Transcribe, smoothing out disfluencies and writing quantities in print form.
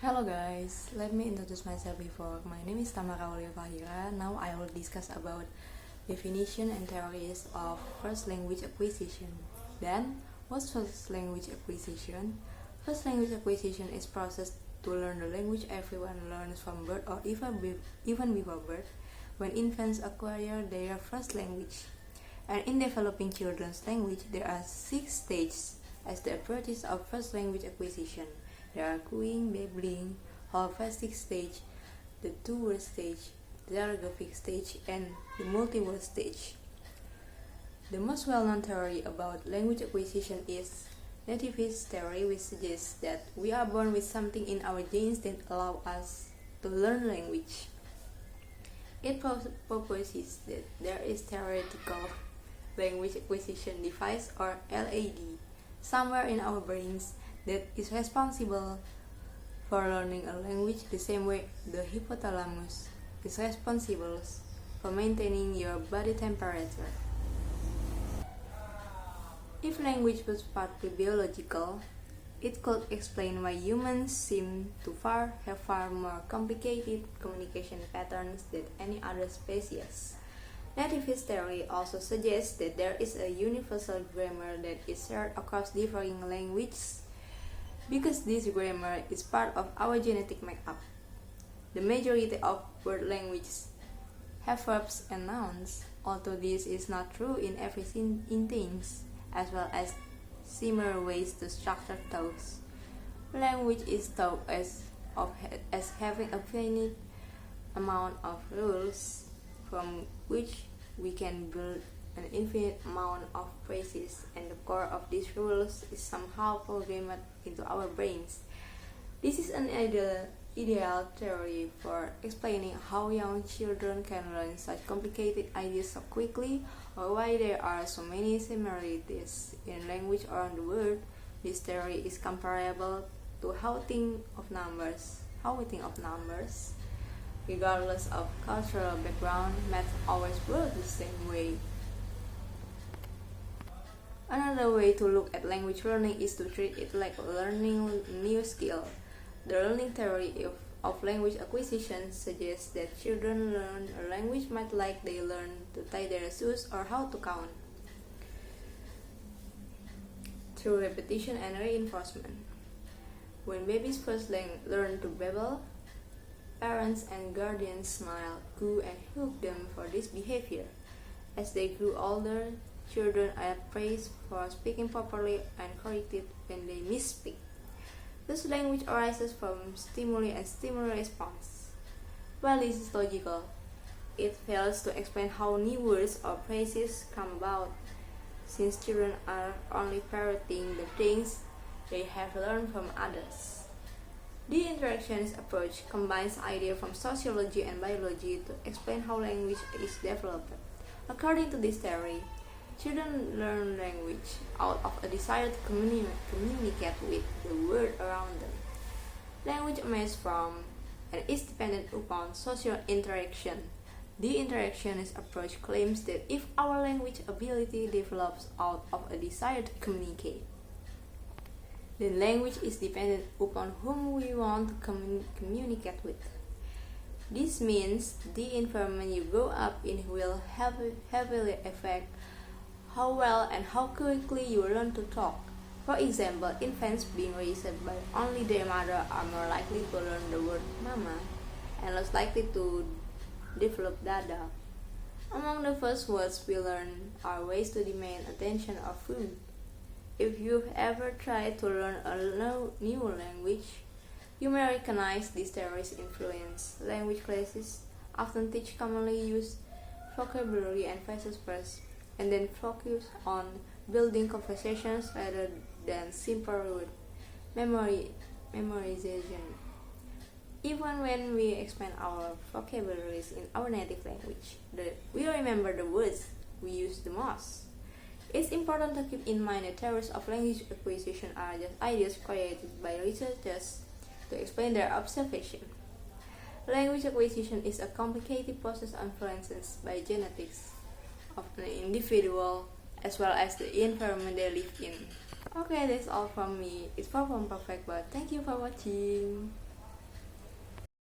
Hello guys, let me introduce myself before. My name is Tamara Aulia Fahira. Now I will discuss about definition and theories of first language acquisition. Then, what's first language acquisition? First language acquisition is process to learn the language everyone learns from birth or even before birth, when infants acquire their first language. And in developing children's language, there are 6 stages as the approaches of first language acquisition. There are cooing, babbling, holoplastic stage, the two-word stage, the dialographic stage, and the multi-word stage. The most well-known theory about language acquisition is nativist theory, which suggests that we are born with something in our genes that allow us to learn language. It proposes that there is theoretical language acquisition device, or LAD, somewhere in our brains that is responsible for learning a language the same way the hypothalamus is responsible for maintaining your body temperature. If language was partly biological, it could explain why humans seem to have far more complicated communication patterns than any other species. Nativist theory also suggests that there is a universal grammar that is shared across differing languages because this grammar is part of our genetic makeup. The majority of word languages have verbs and nouns, although this is not true in every instance, as well as similar ways to structure thoughts. Language is thought as having a finite amount of rules from which we can build an infinite amount of phrases, and the core of these rules is somehow programmed into our brains. This is an ideal theory for explaining how young children can learn such complicated ideas so quickly, or why there are so many similarities in language around the world. This theory is comparable to how we think of numbers. Regardless of cultural background, math always works the same way. Another way to look at language learning is to treat it like learning a new skill. The learning theory of language acquisition suggests that children learn a language much like they learn to tie their shoes or how to count, through repetition and reinforcement. When babies first learn to babble, parents and guardians smile, coo, and hook them for this behavior. As they grew older, children are praised for speaking properly and corrected when they misspeak. Thus, language arises from stimuli and stimuli response. While this is logical, it fails to explain how new words or phrases come about, since children are only parroting the things they have learned from others. The interactionist approach combines ideas from sociology and biology to explain how language is developed. According to this theory, children learn language out of a desire to communicate with the world around them. Language emerges from and is dependent upon social interaction. The interactionist approach claims that if our language ability develops out of a desire to communicate, then language is dependent upon whom we want to communicate with. This means the environment you grow up in will heavily affect how well and how quickly you learn to talk. For example, infants being raised by only their mother are more likely to learn the word mama and less likely to develop dada. Among the first words we learn are ways to demand attention or food. If you've ever tried to learn a new language, you may recognize this theory's influence. Language classes often teach commonly used vocabulary and phrases first, and then focus on building conversations rather than simple word memorization. Even when we expand our vocabularies in our native language, we remember the words we use the most. It's important to keep in mind that theories of language acquisition are just ideas created by researchers to explain their observation. Language acquisition is a complicated process influenced by genetics of an individual as well as the environment they live in. Okay, that's all from me. It's far from perfect, but thank you for watching.